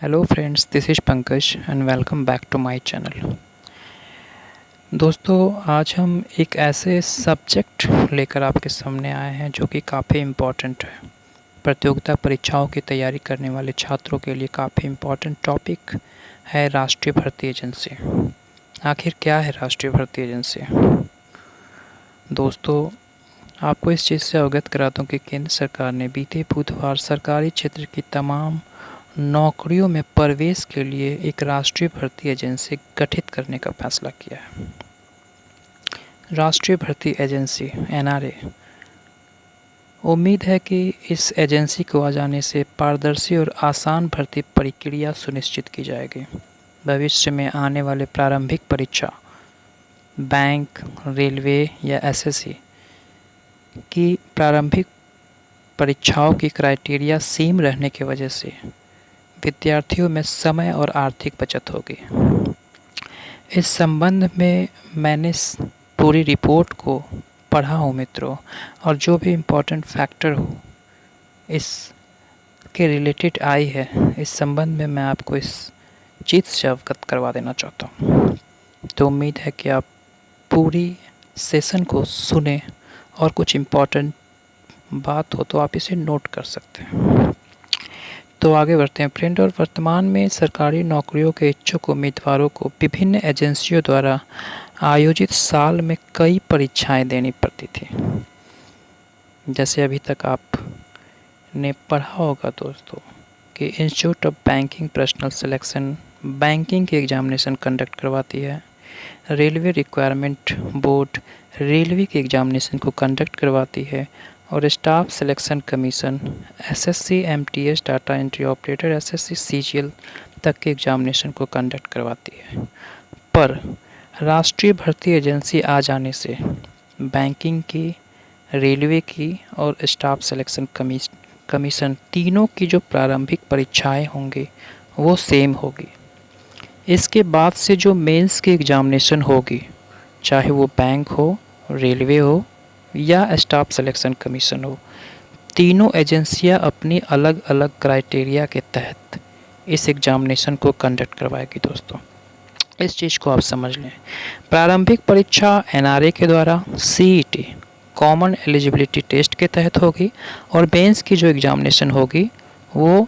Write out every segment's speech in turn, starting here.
Hello friends, this is Pankaj and welcome back to my channel. दोस्तों, आज हम एक ऐसे सब्जेक्ट लेकर आपके सामने आए हैं जो कि काफ़ी इम्पोर्टेंट है। प्रतियोगिता परीक्षाओं की तैयारी करने वाले छात्रों के लिए काफ़ी इम्पोर्टेंट टॉपिक है राष्ट्रीय भर्ती एजेंसी। आखिर क्या है राष्ट्रीय भर्ती एजेंसी? दोस्तों, आपको इस चीज़ से अवगत करा दूँ कि केंद्र सरकार ने बीते बुधवार सरकारी क्षेत्र की तमाम नौकरियों में प्रवेश के लिए एक राष्ट्रीय भर्ती एजेंसी गठित करने का फैसला किया है। राष्ट्रीय भर्ती एजेंसी (एनआरए) उम्मीद है कि इस एजेंसी को आ जाने से पारदर्शी और आसान भर्ती प्रक्रिया सुनिश्चित की जाएगी। भविष्य में आने वाले प्रारंभिक परीक्षा बैंक, रेलवे या एसएससी की प्रारंभिक परीक्षाओं की क्राइटेरिया सेम रहने की वजह से विद्यार्थियों में समय और आर्थिक बचत होगी। इस संबंध में मैंने पूरी रिपोर्ट को पढ़ा हूँ मित्रों, और जो भी इम्पोर्टेंट फैक्टर हो इसके रिलेटेड आई है, इस संबंध में मैं आपको इस चीज़ से अवगत करवा देना चाहता हूँ। तो उम्मीद है कि आप पूरी सेशन को सुने और कुछ इम्पोर्टेंट बात हो तो आप इसे नोट कर सकते हैं। तो आगे बढ़ते हैं फ्रेंड। और वर्तमान में सरकारी नौकरियों के इच्छुक उम्मीदवारों को विभिन्न एजेंसियों द्वारा आयोजित साल में कई परीक्षाएं देनी पड़ती थी। जैसे अभी तक आपने पढ़ा होगा दोस्तों कि institute of banking personal selection banking के एग्जामिनेशन कंडक्ट करवाती है। रेलवे रिक्वायरमेंट बोर्ड रेलवे के एग्जामिनेशन को कंडक्ट करवाती है। और staff selection commission SSC MTS data entry operator SSC CGL तक के एग्जामिनेशन को कंडक्ट करवाती है। पर राष्ट्रीय भर्ती एजेंसी आ जाने से बैंकिंग की, रेलवे की और स्टाफ सिलेक्शन कमीशन तीनों की जो प्रारंभिक परीक्षाएं होंगी वो सेम होगी। इसके बाद से जो मेंस की एग्जामिनेशन होगी, चाहे वो बैंक हो, रेलवे हो या स्टाफ सिलेक्शन कमीशन हो, तीनों एजेंसियां अपनी अलग अलग क्राइटेरिया के तहत इस एग्जामिनेशन को कंडक्ट करवाएगी। दोस्तों, इस चीज़ को आप समझ लें। प्रारंभिक परीक्षा एनआरए के द्वारा सीईटी कॉमन एलिजिबिलिटी टेस्ट के तहत होगी, और मेंस की जो एग्जामिनेशन होगी वो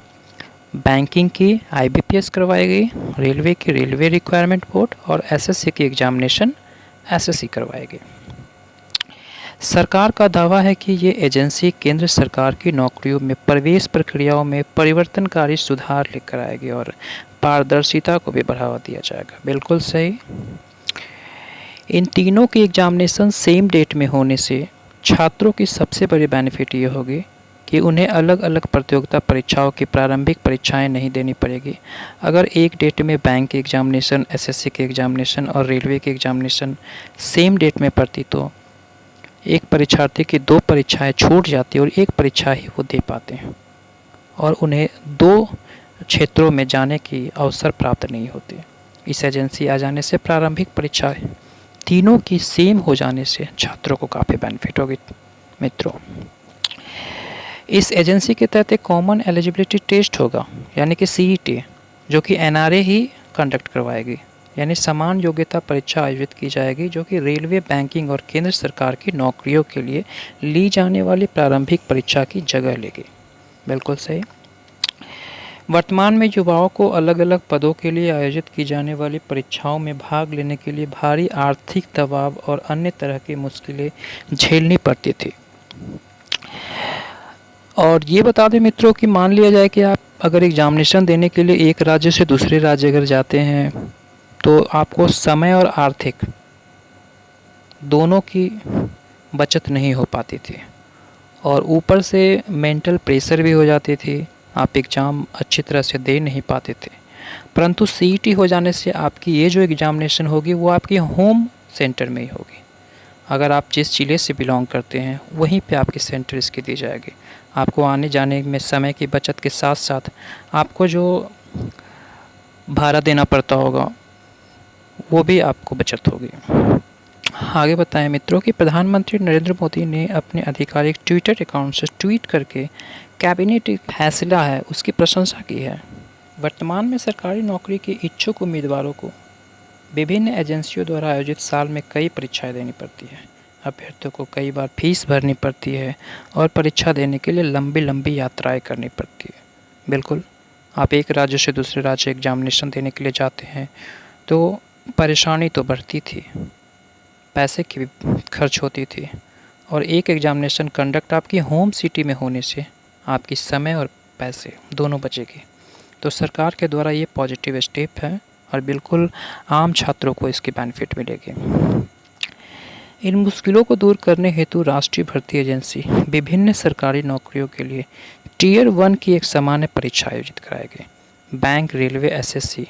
बैंकिंग की आईबीपीएस करवाएगी, रेलवे की रेलवे रिक्वायरमेंट बोर्ड और एसएससी की एग्जामिनेशन एसएससी करवाएगी। सरकार का दावा है कि ये एजेंसी केंद्र सरकार की नौकरियों में प्रवेश प्रक्रियाओं में परिवर्तनकारी सुधार लेकर आएगी और पारदर्शिता को भी बढ़ावा दिया जाएगा। बिल्कुल सही। इन तीनों की एग्जामिनेशन सेम डेट में होने से छात्रों की सबसे बड़ी बेनिफिट ये होगी कि उन्हें अलग अलग प्रतियोगिता परीक्षाओं की प्रारंभिक परीक्षाएं नहीं देनी पड़ेगी। अगर एक डेट में बैंक की एग्जामिनेशन, एसएससी की एग्जामिनेशन और रेलवे की एग्जामिनेशन सेम डेट में पड़ती तो एक परीक्षार्थी की दो परीक्षाएं छूट जाती और एक परीक्षा ही वो दे पाते हैं, और उन्हें दो क्षेत्रों में जाने की अवसर प्राप्त नहीं होती। इस एजेंसी आ जाने से प्रारंभिक परीक्षाएं तीनों की सेम हो जाने से छात्रों को काफ़ी बेनिफिट होगी मित्रों। इस एजेंसी के तहत एक कॉमन एलिजिबिलिटी टेस्ट होगा, यानी कि सीईटी, जो कि एनआरए ही कंडक्ट करवाएगी। यानी समान योग्यता परीक्षा आयोजित की जाएगी जो कि रेलवे, बैंकिंग और केंद्र सरकार की नौकरियों के लिए ली जाने वाली प्रारंभिक परीक्षा की जगह लेगी। बिल्कुल सही। वर्तमान में युवाओं को अलग अलग पदों के लिए आयोजित की जाने वाली परीक्षाओं में भाग लेने के लिए भारी आर्थिक दबाव और अन्य तरह की मुश्किलें झेलनी पड़ती थी। और ये बता दें मित्रों कि मान लिया जाए कि आप अगर एग्जामिनेशन देने के लिए एक राज्य से दूसरे राज्य अगर जाते हैं तो आपको समय और आर्थिक दोनों की बचत नहीं हो पाती थी, और ऊपर से मेंटल प्रेशर भी हो जाती थी। आप एग्ज़ाम अच्छी तरह से दे नहीं पाते थे। परंतु सीईटी हो जाने से आपकी ये जो एग्ज़ामिनेशन होगी वो आपकी होम सेंटर में ही होगी। अगर आप जिस ज़िले से बिलोंग करते हैं वहीं पे आपकी सेंटर इसकी दी जाएगी। आपको आने जाने में समय की बचत के साथ साथ आपको जो भाड़ा देना पड़ता होगा वो भी आपको बचत होगी। आगे बताएं मित्रों कि प्रधानमंत्री नरेंद्र मोदी ने अपने आधिकारिक ट्विटर अकाउंट से ट्वीट करके कैबिनेट फैसला है उसकी प्रशंसा की है। वर्तमान में सरकारी नौकरी के इच्छुक उम्मीदवारों को विभिन्न एजेंसियों द्वारा आयोजित साल में कई परीक्षाएं देनी पड़ती है। अभ्यर्थियों को कई बार फीस भरनी पड़ती है और परीक्षा देने के लिए लंबी लंबी यात्राएं करनी पड़ती है। बिल्कुल, आप एक राज्य से दूसरे राज्य एग्जामिनेशन देने के लिए जाते हैं तो परेशानी तो बढ़ती थी, पैसे की भी खर्च होती थी और एक एग्जामिनेशन कंडक्ट आपकी होम सिटी में होने से आपकी समय और पैसे दोनों बचेगी। तो सरकार के द्वारा ये पॉजिटिव स्टेप है और बिल्कुल आम छात्रों को इसकी बेनिफिट मिलेगी। इन मुश्किलों को दूर करने हेतु राष्ट्रीय भर्ती एजेंसी विभिन्न सरकारी नौकरियों के लिए टियर 1 की एक सामान्य परीक्षा आयोजित कराएगी। बैंक, रेलवे, एसएससी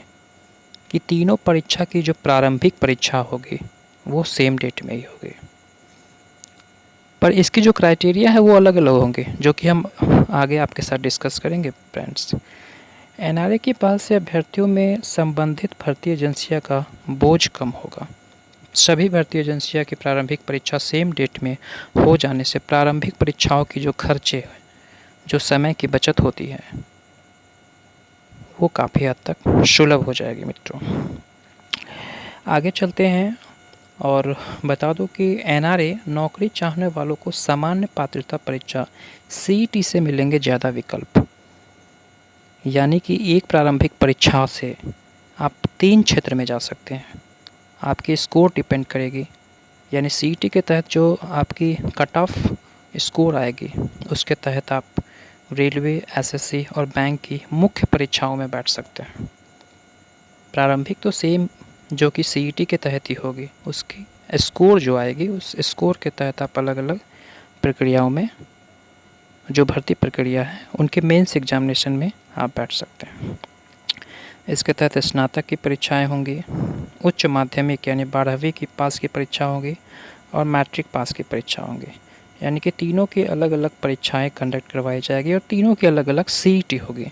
की तीनों परीक्षा की जो प्रारंभिक परीक्षा होगी वो सेम डेट में ही होगी, पर इसकी जो क्राइटेरिया है वो अलग अलग होंगे, जो कि हम आगे आपके साथ डिस्कस करेंगे फ्रेंड्स। एनआरए के पास से अभ्यर्थियों में संबंधित भर्ती एजेंसियों का बोझ कम होगा। सभी भर्ती एजेंसियों की प्रारंभिक परीक्षा सेम डेट में हो जाने से प्रारंभिक परीक्षाओं की जो खर्चे, जो समय की बचत होती है, वो काफ़ी हद तक सुलभ हो जाएगी मित्रों। आगे चलते हैं और बता दूं कि एनआरए नौकरी चाहने वालों को सामान्य पात्रता परीक्षा सीईटी से मिलेंगे ज़्यादा विकल्प। यानी कि एक प्रारंभिक परीक्षा से आप 3 क्षेत्र में जा सकते हैं। आपकी स्कोर डिपेंड करेगी, यानी सीईटी के तहत जो आपकी कट ऑफ स्कोर आएगी उसके तहत आप रेलवे, एसएससी और बैंक की मुख्य परीक्षाओं में बैठ सकते हैं। प्रारंभिक तो सेम जो कि सीईटी के तहत ही होगी, उसकी स्कोर जो आएगी उस स्कोर के तहत आप अलग अलग प्रक्रियाओं में, जो भर्ती प्रक्रिया है उनके मेंस एग्जामिनेशन में आप बैठ सकते हैं। इसके तहत स्नातक की परीक्षाएं होंगी, उच्च माध्यमिक यानी 12वीं की पास की परीक्षा होगी और मैट्रिक पास की परीक्षा होंगी। यानी कि तीनों की अलग अलग परीक्षाएं कंडक्ट करवाई जाएगी और तीनों की अलग अलग सीईटी होगी,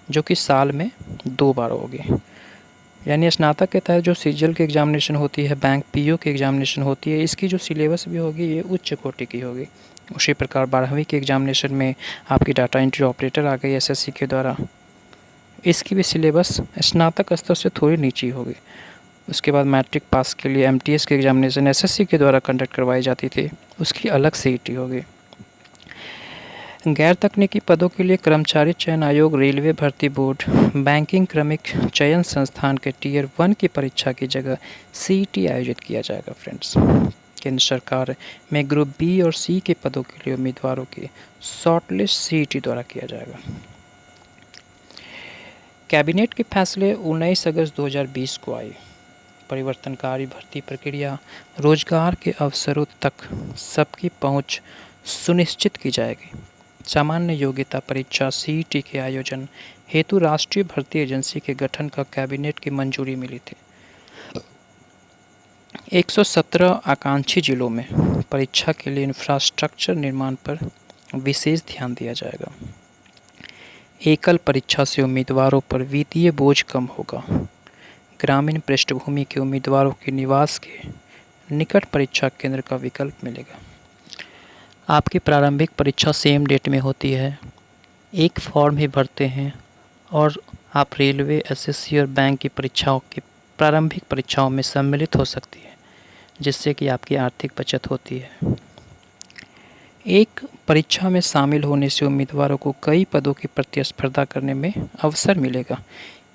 जो कि साल में 2 बार होगी। यानी स्नातक के तहत जो सीजीएल की एग्जामिनेशन होती है, बैंक पीओ की एग्जामिनेशन होती है, इसकी जो सिलेबस भी होगी ये उच्च कोटि की होगी। उसी प्रकार 12वीं के एग्जामिनेशन में आपकी डाटा एंट्री ऑपरेटर आ गई एसएससी के द्वारा, इसकी भी सिलेबस स्नातक स्तर से थोड़ी नीचे होगी। उसके बाद मैट्रिक पास के लिए एमटीएस की एग्जामिनेशन एसएससी के द्वारा कंडक्ट करवाई जाती थी, उसकी अलग सीईटी होगी। गैर तकनीकी पदों के लिए कर्मचारी चयन आयोग, रेलवे भर्ती बोर्ड, बैंकिंग क्रमिक चयन संस्थान के टियर 1 की परीक्षा की जगह सीईटी आयोजित किया जाएगा फ्रेंड्स। केंद्र सरकार में ग्रुप बी और सी के पदों के लिए उम्मीदवारों की शॉर्टलिस्ट सीईटी द्वारा किया जाएगा। कैबिनेट के फैसले 19 अगस्त 2020 को आए। परिवर्तनकारी भर्ती प्रक्रिया, रोजगार के अवसरों तक सबकी पहुंच सुनिश्चित की जाएगी। सामान्य योग्यता परीक्षा सीईटी के आयोजन हेतु राष्ट्रीय भर्ती एजेंसी के गठन का कैबिनेट की मंजूरी मिली थी। 117 आकांक्षी जिलों में परीक्षा के लिए इंफ्रास्ट्रक्चर निर्माण पर विशेष ध्यान दिया जाएगा। एकल परीक्षा से उम्मीदवारों पर वित्तीय बोझ कम होगा। ग्रामीण पृष्ठभूमि के उम्मीदवारों के निवास के निकट परीक्षा केंद्र का विकल्प मिलेगा। आपकी प्रारंभिक परीक्षा सेम डेट में होती है, एक फॉर्म ही भरते हैं और आप रेलवे, एसएससी और बैंक की परीक्षाओं की प्रारंभिक परीक्षाओं में सम्मिलित हो सकती है, जिससे कि आपकी आर्थिक बचत होती है। एक परीक्षा में शामिल होने से उम्मीदवारों को कई पदों की प्रतिस्पर्धा करने में अवसर मिलेगा।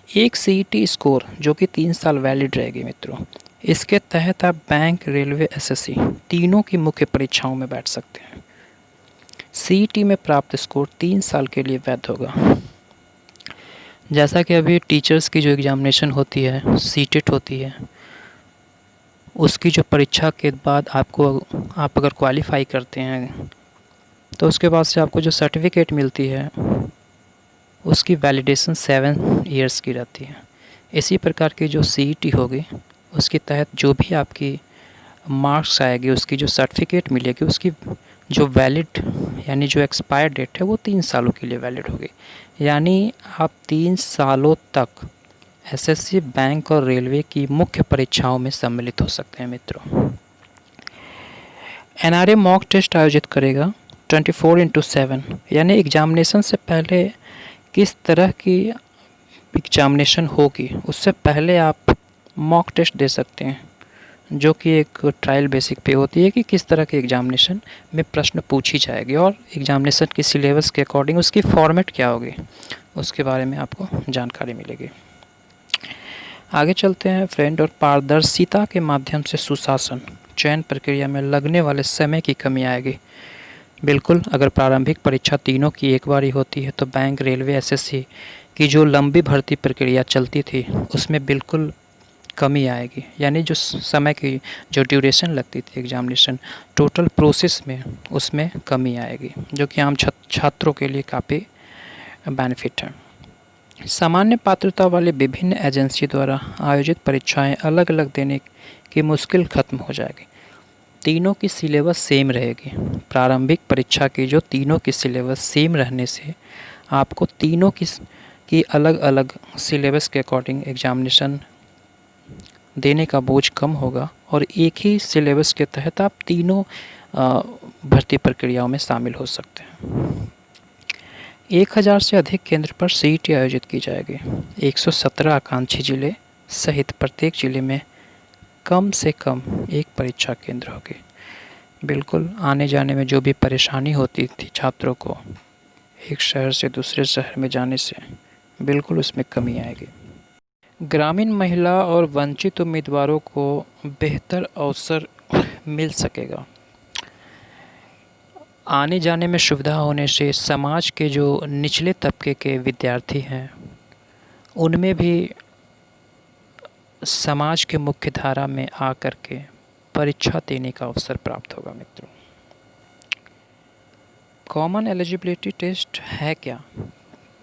एक सीईटी स्कोर जो कि 3 साल वैलिड रहेगी मित्रों, इसके तहत आप बैंक, रेलवे, एसएससी तीनों की मुख्य परीक्षाओं में बैठ सकते हैं। सीईटी में प्राप्त स्कोर 3 साल के लिए वैध होगा। जैसा कि अभी टीचर्स की जो एग्जामिनेशन होती है, सीटेट होती है, उसकी जो परीक्षा के बाद आप अगर क्वालिफाई करते हैं तो उसके बाद से आपको जो सर्टिफिकेट मिलती है उसकी वैलिडेशन 7 ईयर्स की रहती है। इसी प्रकार की जो सीईटी होगी उसके तहत जो भी आपकी मार्क्स आएगी, उसकी जो सर्टिफिकेट मिलेगी, उसकी जो वैलिड यानी जो एक्सपायर डेट है वो 3 सालों के लिए वैलिड होगी। यानी आप 3 सालों तक एसएससी, बैंक और रेलवे की मुख्य परीक्षाओं में सम्मिलित हो सकते हैं मित्रों। एनआरए मॉक टेस्ट आयोजित करेगा 24/7, यानी एग्जामिनेशन से पहले किस तरह की एग्जामिनेशन होगी उससे पहले आप मॉक टेस्ट दे सकते हैं, जो कि एक ट्रायल बेसिक पे होती है कि किस तरह के एग्जामिनेशन में प्रश्न पूछी जाएगी और एग्जामिनेशन की सिलेबस के अकॉर्डिंग उसकी फॉर्मेट क्या होगी उसके बारे में आपको जानकारी मिलेगी। आगे चलते हैं फ्रेंड। और पारदर्शिता के माध्यम से सुशासन चयन प्रक्रिया में लगने वाले समय की कमी आएगी। बिल्कुल, अगर प्रारंभिक परीक्षा तीनों की एक बार ही होती है तो बैंक, रेलवे, एसएससी की जो लंबी भर्ती प्रक्रिया चलती थी उसमें बिल्कुल कमी आएगी। यानी जो समय की जो ड्यूरेशन लगती थी एग्जामिनेशन टोटल प्रोसेस में, उसमें कमी आएगी, जो कि आम छात्रों के लिए काफ़ी बेनिफिट है। सामान्य पात्रता वाले विभिन्न एजेंसी द्वारा आयोजित परीक्षाएं अलग अलग देने की मुश्किल खत्म हो जाएगी। तीनों की सिलेबस सेम रहेगी। प्रारंभिक परीक्षा की जो तीनों की सिलेबस सेम रहने से आपको तीनों की अलग अलग सिलेबस के अकॉर्डिंग एग्जामिनेशन देने का बोझ कम होगा और एक ही सिलेबस के तहत आप तीनों भर्ती प्रक्रियाओं में शामिल हो सकते हैं। 1000 से अधिक केंद्र पर सीईटी आयोजित की जाएगी। 117 आकांक्षी जिले सहित प्रत्येक जिले में कम से कम एक परीक्षा केंद्र होगी। बिल्कुल, आने जाने में जो भी परेशानी होती थी छात्रों को एक शहर से दूसरे शहर में जाने से, बिल्कुल उसमें कमी आएगी। ग्रामीण महिला और वंचित उम्मीदवारों को बेहतर अवसर मिल सकेगा। आने जाने में सुविधा होने से समाज के जो निचले तबके के विद्यार्थी हैं उनमें भी समाज के मुख्य धारा में आकर के परीक्षा देने का अवसर प्राप्त होगा। मित्रों, कॉमन एलिजिबिलिटी टेस्ट है क्या,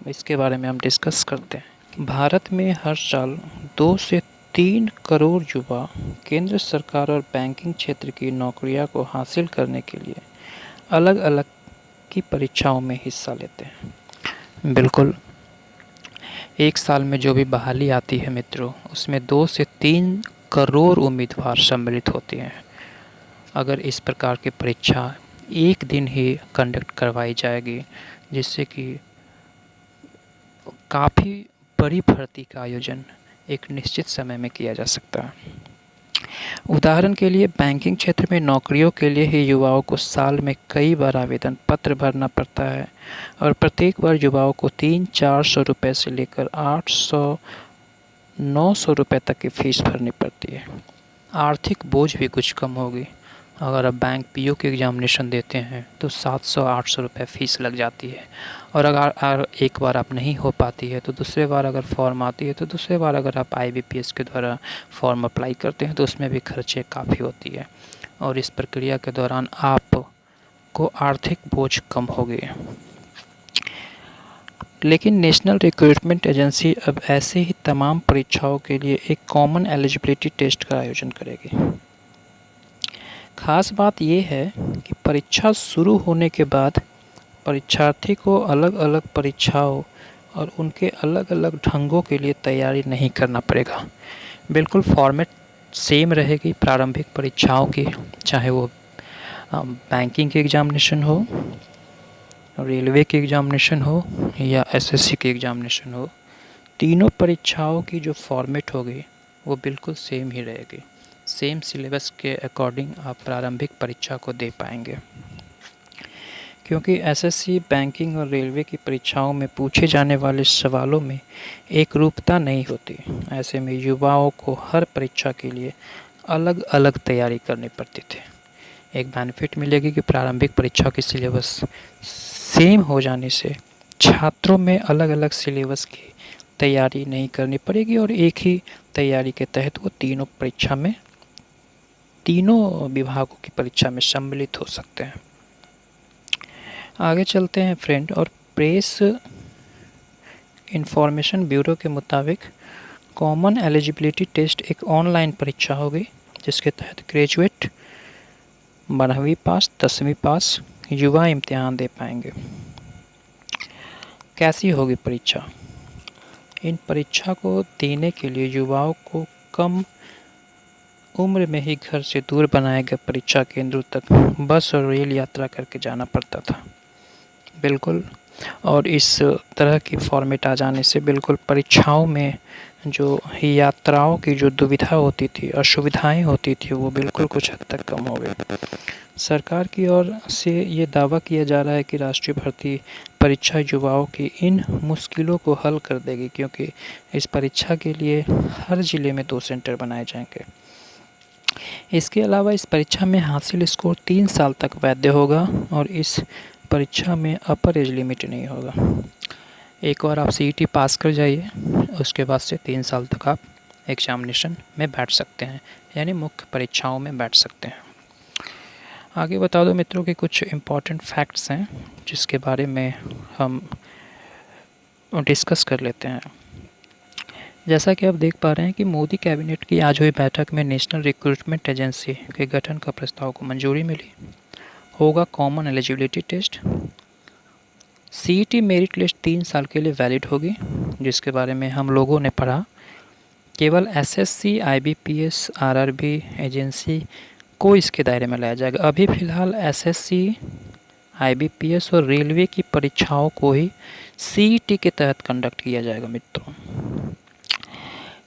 इसके बारे में हम डिस्कस करते हैं। भारत में हर साल 2 से 3 करोड़ युवा केंद्र सरकार और बैंकिंग क्षेत्र की नौकरियों को हासिल करने के लिए अलग अलग की परीक्षाओं में हिस्सा लेते हैं। बिल्कुल, एक साल में जो भी बहाली आती है मित्रों, उसमें 2 से 3 करोड़ उम्मीदवार सम्मिलित होते हैं। अगर इस प्रकार की परीक्षा एक दिन ही कंडक्ट करवाई जाएगी, जिससे कि काफ़ी बड़ी भर्ती का आयोजन एक निश्चित समय में किया जा सकता है। उदाहरण के लिए बैंकिंग क्षेत्र में नौकरियों के लिए ही युवाओं को साल में कई बार आवेदन पत्र भरना पड़ता है और प्रत्येक बार युवाओं को 300-400 रुपये से लेकर 800-900 रुपये तक की फ़ीस भरनी पड़ती है। आर्थिक बोझ भी कुछ कम होगी। अगर आप बैंक पीओ के एग्जामिनेशन देते हैं तो 700-800 रुपये फ़ीस लग जाती है और अगर एक बार आप नहीं हो पाती है तो दूसरे बार अगर फॉर्म आती है तो दूसरे बार अगर आप आईबीपीएस के द्वारा फॉर्म अप्लाई करते हैं तो उसमें भी खर्चे काफ़ी होती है और इस प्रक्रिया के दौरान आपको आर्थिक बोझ कम होगी। लेकिन नेशनल रिक्रूटमेंट एजेंसी अब ऐसे ही तमाम परीक्षाओं के लिए एक कॉमन एलिजिबिलिटी टेस्ट का आयोजन करेगी। खास बात यह है कि परीक्षा शुरू होने के बाद परीक्षार्थी को अलग अलग परीक्षाओं और उनके अलग अलग ढंगों के लिए तैयारी नहीं करना पड़ेगा। बिल्कुल फॉर्मेट सेम रहेगी प्रारंभिक परीक्षाओं की, चाहे वो बैंकिंग के एग्जामिनेशन हो, रेलवे के एग्जामिनेशन हो या एसएससी के एग्जामिनेशन हो। तीनों परीक्षाओं की जो फॉर्मेट होगी वो बिल्कुल सेम ही रहेगी। सेम सिलेबस के अकॉर्डिंग आप प्रारंभिक परीक्षा को दे पाएंगे, क्योंकि एसएससी, बैंकिंग और रेलवे की परीक्षाओं में पूछे जाने वाले सवालों में एक रूपता नहीं होती। ऐसे में युवाओं को हर परीक्षा के लिए अलग अलग तैयारी करनी पड़ती थी। एक बेनिफिट मिलेगी कि प्रारंभिक परीक्षा की सिलेबस सेम हो जाने से छात्रों में अलग अलग सिलेबस की तैयारी नहीं करनी पड़ेगी और एक ही तैयारी के तहत वो तीनों विभागों की परीक्षा में सम्मिलित हो सकते हैं। आगे चलते हैं फ्रेंड। और प्रेस इंफॉर्मेशन ब्यूरो के मुताबिक कॉमन एलिजिबिलिटी टेस्ट एक ऑनलाइन परीक्षा होगी जिसके तहत ग्रेजुएट, 12वीं पास, 10वीं पास युवा इम्तिहान दे पाएंगे। कैसी होगी परीक्षा? इन परीक्षा को देने के लिए युवाओं को कम उम्र में ही घर से दूर बनाए गए परीक्षा केंद्रों तक बस और रेल यात्रा करके जाना पड़ता था। बिल्कुल, और इस तरह की फॉर्मेट आ जाने से बिल्कुल परीक्षाओं में जो यात्राओं की जो दुविधा होती थी, असुविधाएं होती थी, वो बिल्कुल कुछ हद तक कम हो गई। सरकार की ओर से ये दावा किया जा रहा है कि राष्ट्रीय भर्ती परीक्षा युवाओं की इन मुश्किलों को हल कर देगी, क्योंकि इस परीक्षा के लिए हर ज़िले में 2 सेंटर बनाए जाएंगे। इसके अलावा इस परीक्षा में हासिल स्कोर 3 साल तक वैध होगा और इस परीक्षा में अपर एज लिमिट नहीं होगा। एक बार आप सीईटी पास कर जाइए, उसके बाद से 3 साल तक आप एग्जामिनेशन में बैठ सकते हैं, यानी मुख्य परीक्षाओं में बैठ सकते हैं। आगे बता दो मित्रों कि कुछ इम्पॉर्टेंट फैक्ट्स हैं जिसके बारे में हम डिस्कस कर लेते हैं। जैसा कि आप देख पा रहे हैं कि मोदी कैबिनेट की आज हुई बैठक में नेशनल रिक्रूटमेंट एजेंसी के गठन का प्रस्ताव को मंजूरी मिली। होगा common eligibility test. CET merit list 3 साल के लिए वैलिड होगी, जिसके बारे में हम लोगों ने पढ़ा। केवल एसएससी, आईबीपीएस, आरआरबी एजेंसी को इसके दायरे में लाया जाएगा। अभी फ़िलहाल एसएससी, आईबीपीएस और रेलवे की परीक्षाओं को ही सीईटी के तहत कंडक्ट किया जाएगा मित्रों।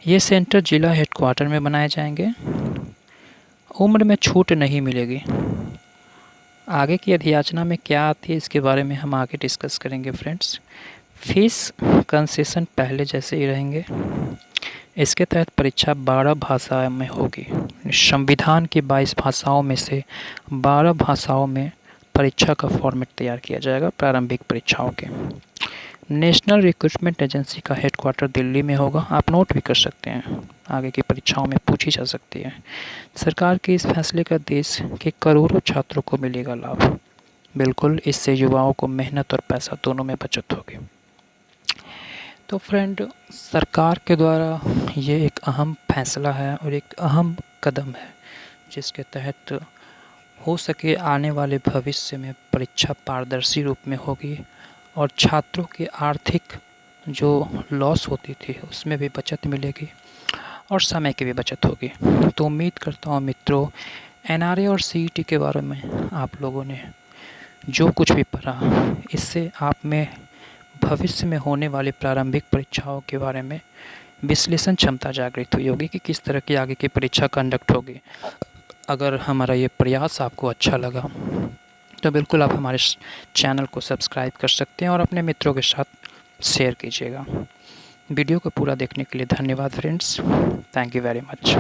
ये सेंटर जिला हेडक्वार्टर में बनाए जाएंगे। उम्र में छूट नहीं मिलेगी। आगे की अधियाचना में क्या आती है इसके बारे में हम आगे डिस्कस करेंगे फ्रेंड्स। फीस कंसेशन पहले जैसे ही रहेंगे। इसके तहत परीक्षा 12 भाषाओं में होगी। संविधान की 22 भाषाओं में से 12 भाषाओं में परीक्षा का फॉर्मेट तैयार किया जाएगा प्रारंभिक परीक्षाओं के। नेशनल रिक्रूटमेंट एजेंसी का हेडक्वार्टर दिल्ली में होगा। आप नोट भी कर सकते हैं, आगे की परीक्षाओं में पूछी जा सकती है। सरकार के इस फैसले का देश के करोड़ों छात्रों को मिलेगा लाभ। बिल्कुल, इससे युवाओं को मेहनत और पैसा दोनों में बचत होगी। तो फ्रेंड, सरकार के द्वारा ये एक अहम फैसला है और एक अहम कदम है, जिसके तहत हो सके आने वाले भविष्य में परीक्षा पारदर्शी रूप में होगी और छात्रों की आर्थिक जो लॉस होती थी उसमें भी बचत मिलेगी और समय की भी बचत होगी। तो उम्मीद करता हूँ मित्रों, एनआरए और सीईटी के बारे में आप लोगों ने जो कुछ भी पढ़ा, इससे आप में भविष्य में होने वाली प्रारंभिक परीक्षाओं के बारे में विश्लेषण क्षमता जागृत हुई होगी कि किस तरह की आगे की परीक्षा कंडक्ट होगी। अगर हमारा ये प्रयास आपको अच्छा लगा तो बिल्कुल आप हमारे चैनल को सब्सक्राइब कर सकते हैं और अपने मित्रों के साथ शेयर कीजिएगा। वीडियो को पूरा देखने के लिए धन्यवाद friends. Thank you very much.